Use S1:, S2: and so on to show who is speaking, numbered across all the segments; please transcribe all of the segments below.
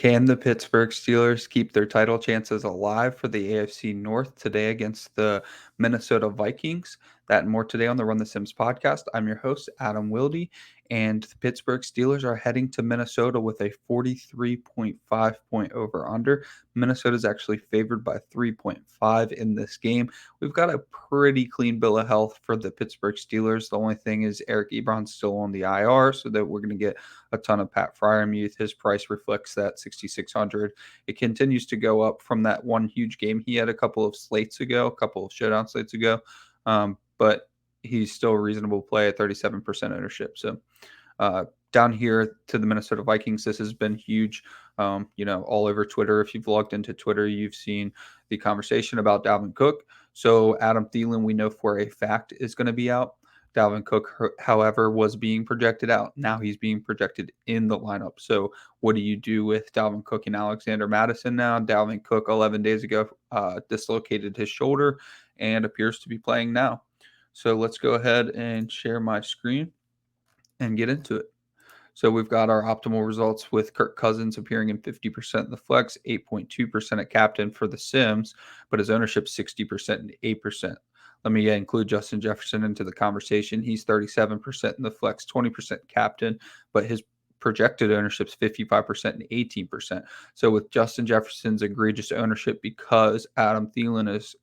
S1: Can the Pittsburgh Steelers keep their title chances alive for the AFC North today against the Minnesota Vikings? That and more today on the Run the Sims podcast. I'm your host, Adam Wilde, and the Pittsburgh Steelers are heading to Minnesota with a 43.5 point over under. Minnesota is actually favored by 3.5 in this game. We've got a pretty clean bill of health for the Pittsburgh Steelers. The only thing is Eric Ebron's still on the IR, so that we're going to get a ton of Pat Freiermuth. His price reflects that 6,600. It continues to go up from that one huge game he had a couple of showdown slates ago. But he's still a reasonable play at 37% ownership. So down here to the Minnesota Vikings, this has been huge. All over Twitter. If you've logged into Twitter, you've seen the conversation about Dalvin Cook. So Adam Thielen, we know for a fact, is going to be out. Dalvin Cook, however, was being projected out. Now he's being projected in the lineup. So what do you do with Dalvin Cook and Alexander Mattison now? Dalvin Cook 11 days ago dislocated his shoulder and appears to be playing now. So let's go ahead and share my screen and get into it. So we've got our optimal results with Kirk Cousins appearing in 50% in the flex, 8.2% at captain for the Sims, but his ownership 60% and 8%. Let me include Justin Jefferson into the conversation. He's 37% in the flex, 20% captain, but his projected ownership is 55% and 18%. So with Justin Jefferson's egregious ownership because Adam Thielen is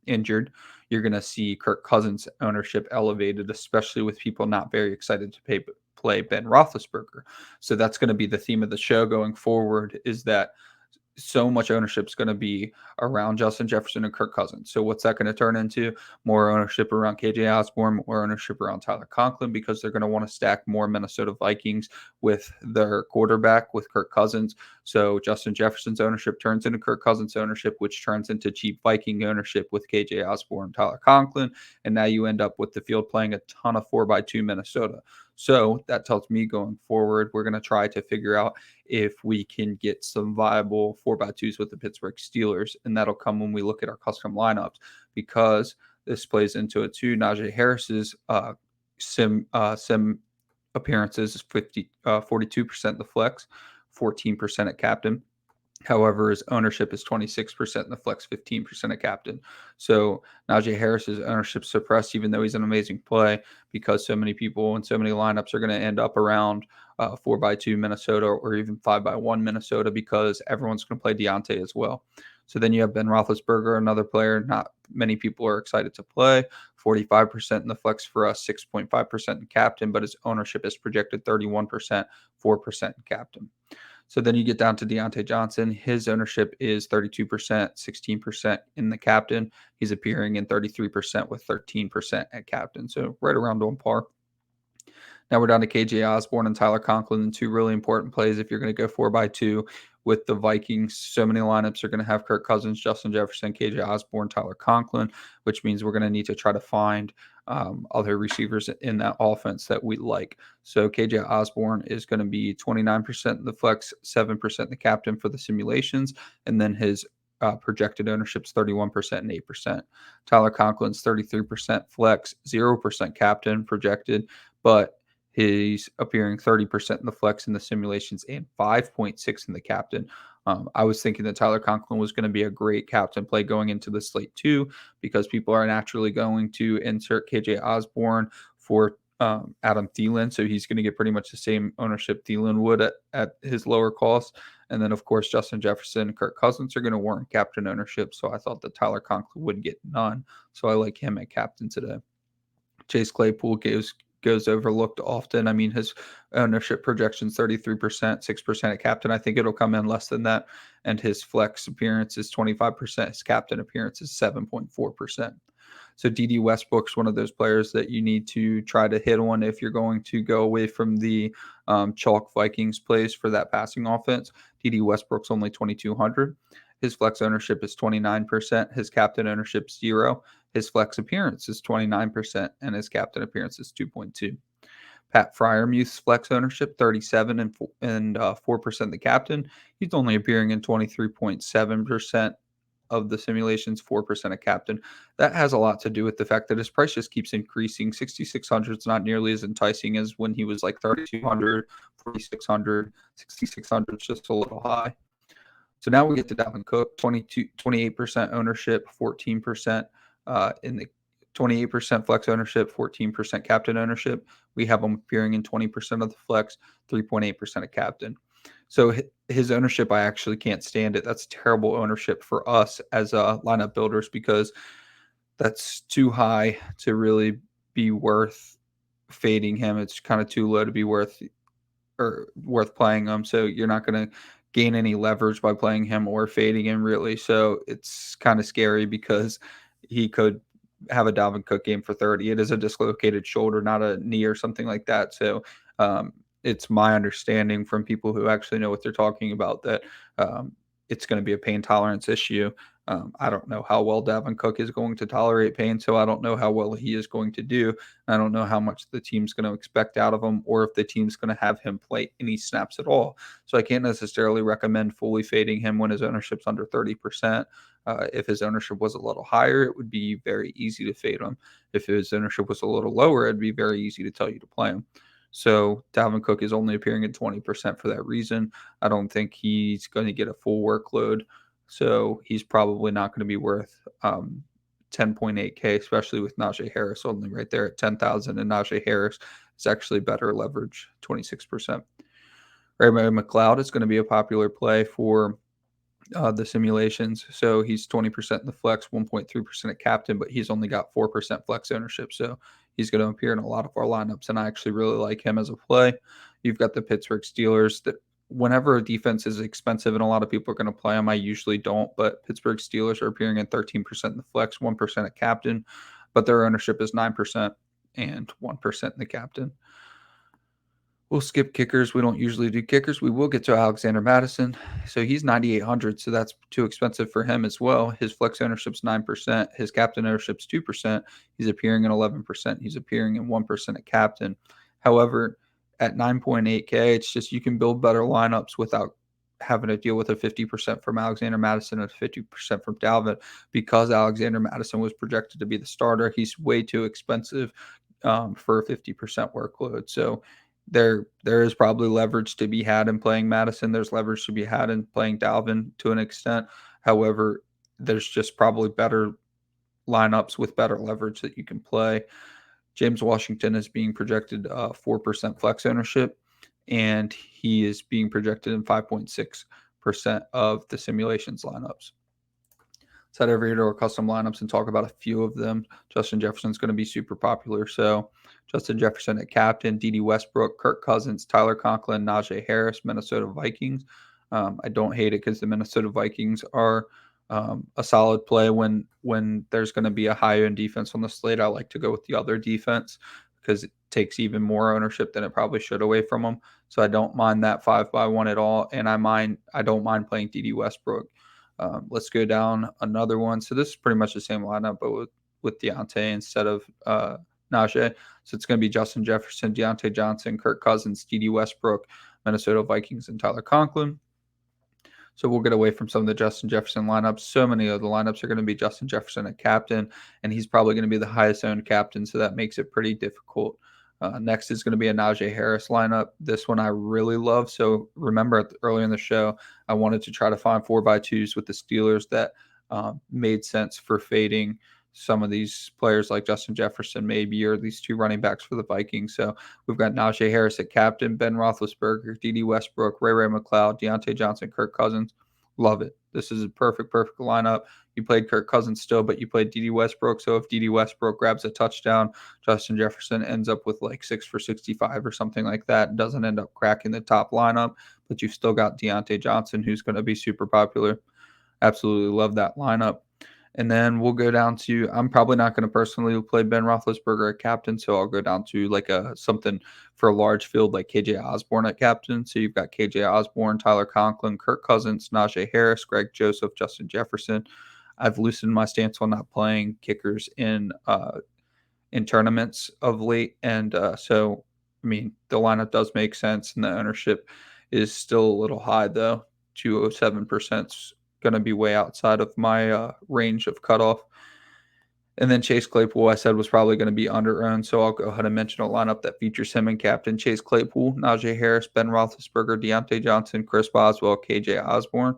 S1: injured, you're going to see Kirk Cousins' ownership elevated, especially with people not very excited to play Ben Roethlisberger. So that's going to be the theme of the show going forward, is that so much ownership is going to be around Justin Jefferson and Kirk Cousins. So what's that going to turn into? More ownership around KJ Osborn, more ownership around Tyler Conklin, because they're going to want to stack more Minnesota Vikings with their quarterback, with Kirk Cousins. So Justin Jefferson's ownership turns into Kirk Cousins' ownership, which turns into cheap Viking ownership with KJ Osborn, Tyler Conklin. And now you end up with the field playing a ton of 4x2 Minnesota. So that tells me going forward, we're going to try to figure out if we can get some viable 4x2s with the Pittsburgh Steelers. And that'll come when we look at our custom lineups, because this plays into it too. Najee Harris's sim appearances is 42% in the flex, 14% at captain. However, his ownership is 26% in the flex, 15% at captain. So Najee Harris's ownership suppressed, even though he's an amazing play, because so many people and so many lineups are going to end up around 4x2 Minnesota or even 5x1 Minnesota, because everyone's going to play Dionte as well. So then you have Ben Roethlisberger, another player not many people are excited to play. 45% in the flex for us, 6.5% in captain, but his ownership is projected 31%, 4% in captain. So then you get down to Dionte Johnson. His ownership is 32%, 16% in the captain. He's appearing in 33% with 13% at captain. So right around on par. Now we're down to KJ Osborn and Tyler Conklin, two really important plays if you're going to go 4x2 with the Vikings. So many lineups are going to have Kirk Cousins, Justin Jefferson, KJ Osborn, Tyler Conklin, which means we're going to need to try to find other receivers in that offense that we like. So KJ Osborn is going to be 29% in the flex, 7% in the captain for the simulations, and then his projected ownership's 31% and 8%. Tyler Conklin's 33% flex, 0% captain projected, but he's appearing 30% in the flex in the simulations and 5.6 in the captain. I was thinking that Tyler Conklin was going to be a great captain play going into the slate too, because people are naturally going to insert KJ Osborn for Adam Thielen. So he's going to get pretty much the same ownership Thielen would at his lower cost. And then, of course, Justin Jefferson and Kirk Cousins are going to warrant captain ownership. So I thought that Tyler Conklin would get none. So I like him at captain today. Chase Claypool goes overlooked often. I mean, his ownership projections 33%, 6% at captain. I think it'll come in less than that. And his flex appearance is 25%. His captain appearance is 7.4%. So D.D. Westbrook's one of those players that you need to try to hit on if you're going to go away from the chalk Vikings plays for that passing offense. D.D. Westbrook's only 2,200. His flex ownership is 29%. His captain ownership is 0. His flex appearance is 29%, and his captain appearance is 2.2. Pat Freiermuth's flex ownership 37 and 4% the captain. He's only appearing in 23.7% of the simulations, 4% a captain. That has a lot to do with the fact that his price just keeps increasing. 6,600 is not nearly as enticing as when he was like 3,200, 4,600, 6,600 is just a little high. So now we get to Dalvin Cook, 28% ownership, 14% in the 28% flex ownership, 14% captain ownership. We have him appearing in 20% of the flex, 3.8% of captain. So his ownership, I actually can't stand it. That's terrible ownership for us as lineup builders because that's too high to really be worth fading him. It's kind of too low to be worth playing him. So you're not going to gain any leverage by playing him or fading him really. So it's kind of scary because he could have a Dalvin Cook game for 30. It is a dislocated shoulder, not a knee or something like that. So it's my understanding from people who actually know what they're talking about that it's going to be a pain tolerance issue. I don't know how well Dalvin Cook is going to tolerate pain, so I don't know how well he is going to do. I don't know how much the team's going to expect out of him or if the team's going to have him play any snaps at all. So I can't necessarily recommend fully fading him when his ownership's under 30%. If his ownership was a little higher, it would be very easy to fade him. If his ownership was a little lower, it'd be very easy to tell you to play him. So Dalvin Cook is only appearing at 20% for that reason. I don't think he's going to get a full workload. So he's probably not going to be worth 10.8K, especially with Najee Harris only right there at 10,000. And Najee Harris is actually better leverage, 26%. Ray McLeod is going to be a popular play for the simulations. So he's 20% in the flex, 1.3% at captain, but he's only got 4% flex ownership. So he's going to appear in a lot of our lineups, and I actually really like him as a play. You've got the Pittsburgh Steelers that whenever a defense is expensive and a lot of people are going to play them, I usually don't, but Pittsburgh Steelers are appearing in 13% in the flex, 1% at captain, but their ownership is 9% and 1% in the captain. We'll skip kickers. We don't usually do kickers. We will get to Alexander Mattison. So he's 9,800, so that's too expensive for him as well. His flex ownership's 9%. His captain ownership's 2%. He's appearing in 11%. He's appearing in 1% at captain. However, at 9.8K, it's just you can build better lineups without having to deal with a 50% from Alexander Mattison and 50% from Dalvin. Because Alexander Mattison was projected to be the starter, he's way too expensive for a 50% workload. So there is probably leverage to be had in playing Mattison. There's leverage to be had in playing Dalvin to an extent. However, there's just probably better lineups with better leverage that you can play. James Washington is being projected 4% flex ownership, and he is being projected in 5.6% of the simulations lineups. Let's head over here to our custom lineups and talk about a few of them. Justin Jefferson's going to be super popular. So Justin Jefferson at captain, Dede Westbrook, Kirk Cousins, Tyler Conklin, Najee Harris, Minnesota Vikings. I don't hate it because the Minnesota Vikings are a solid play when there's going to be a high-end defense on the slate. I like to go with the other defense because it takes even more ownership than it probably should away from them. So I don't mind that 5x1 at all, and I don't mind playing Dede Westbrook. Let's go down another one. So this is pretty much the same lineup, but with Dionte instead of Najee. So it's going to be Justin Jefferson, Dionte Johnson, Kirk Cousins, Dede Westbrook, Minnesota Vikings, and Tyler Conklin. So we'll get away from some of the Justin Jefferson lineups. So many of the lineups are going to be Justin Jefferson at captain, and he's probably going to be the highest owned captain, so that makes it pretty difficult. Next is going to be a Najee Harris lineup. This one I really love. So remember earlier in the show, I wanted to try to find 4x2s with the Steelers that made sense for fading some of these players like Justin Jefferson maybe, or these two running backs for the Vikings. So we've got Najee Harris at captain, Ben Roethlisberger, Dede Westbrook, Ray McLeod, Dionte Johnson, Kirk Cousins. Love it. This is a perfect lineup. You played Kirk Cousins still, but you played Dede Westbrook. So if Dede Westbrook grabs a touchdown, Justin Jefferson ends up with like 6 for 65 or something like that. Doesn't end up cracking the top lineup, but you've still got Dionte Johnson, who's going to be super popular. Absolutely love that lineup. And then we'll go down to, I'm probably not going to personally play Ben Roethlisberger at captain, so I'll go down to like something for a large field like KJ Osborn at captain. So you've got KJ Osborn, Tyler Conklin, Kirk Cousins, Najee Harris, Greg Joseph, Justin Jefferson. I've loosened my stance on not playing kickers in tournaments of late, and so I mean the lineup does make sense, and the ownership is still a little high though. 207% going to be way outside of my range of cutoff. And then Chase Claypool, I said, was probably going to be under-owned, so I'll go ahead and mention a lineup that features him and captain Chase Claypool, Najee Harris, Ben Roethlisberger, Dionte Johnson, Chris Boswell, KJ Osborn.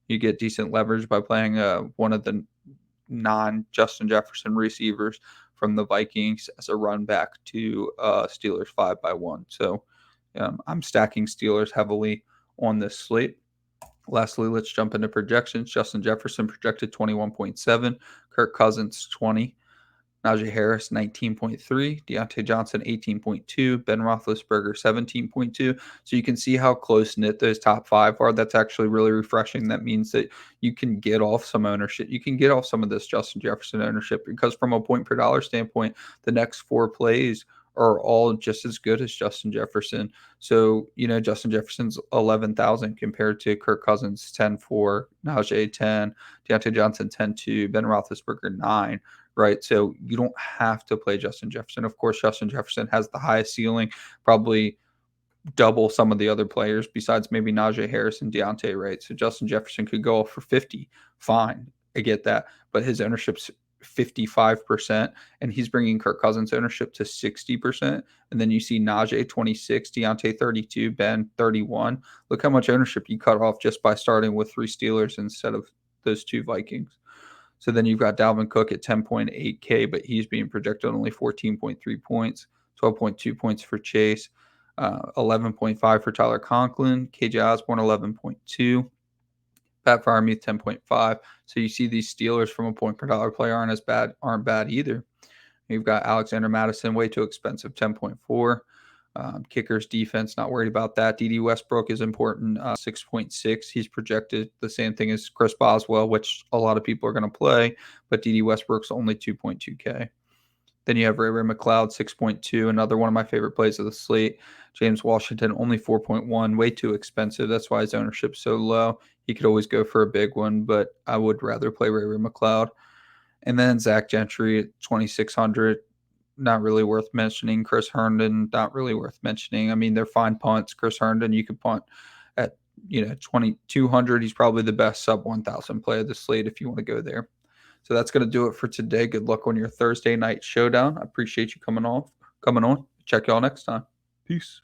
S1: You get decent leverage by playing one of the non-Justin Jefferson receivers from the Vikings as a run back to Steelers 5-1. So I'm stacking Steelers heavily on this slate. Lastly, let's jump into projections. Justin Jefferson projected 21.7, Kirk Cousins 20, Najee Harris 19.3, Dionte Johnson 18.2, Ben Roethlisberger 17.2. So you can see how close knit those top five are. That's actually really refreshing. That means that you can get off some ownership. You can get off some of this Justin Jefferson ownership because from a point per dollar standpoint, the next four plays are all just as good as Justin Jefferson. So, Justin Jefferson's 11,000 compared to Kirk Cousins 10-4, Najee 10, Dionte Johnson 10-2, Ben Roethlisberger 9. Right. So you don't have to play Justin Jefferson. Of course, Justin Jefferson has the highest ceiling, probably double some of the other players besides maybe Najee Harris and Dionte, right? So Justin Jefferson could go off for 50. Fine. I get that. But his ownership's 55%, and he's bringing Kirk Cousins' ownership to 60%. And then you see Najee 26, Dionte 32, Ben 31. Look how much ownership you cut off just by starting with three Steelers instead of those two Vikings. So then you've got Dalvin Cook at 10.8K, but he's being projected only 14.3 points, 12.2 points for Chase, 11.5 for Tyler Conklin, KJ Osborn 11.2, Pat Freiermuth 10.5. So you see these Steelers from a point per dollar player aren't bad either. You've got Alexander Mattison, way too expensive, 10.4. Kickers defense, not worried about that. D.D. Westbrook is important, 6.6. He's projected the same thing as Chris Boswell, which a lot of people are going to play, but D.D. Westbrook's only 2.2K. Then you have Ray McLeod, 6.2, another one of my favorite plays of the slate. James Washington, only 4.1, way too expensive. That's why his ownership's so low. He could always go for a big one, but I would rather play Ray McLeod. And then Zach Gentry at 2,600. Not really worth mentioning. Chris Herndon, not really worth mentioning. I mean, they're fine punts. Chris Herndon, you could punt at 2,200. He's probably the best sub 1,000 play of the slate if you want to go there. So that's going to do it for today. Good luck on your Thursday night showdown. I appreciate you coming on. Check y'all next time. Peace.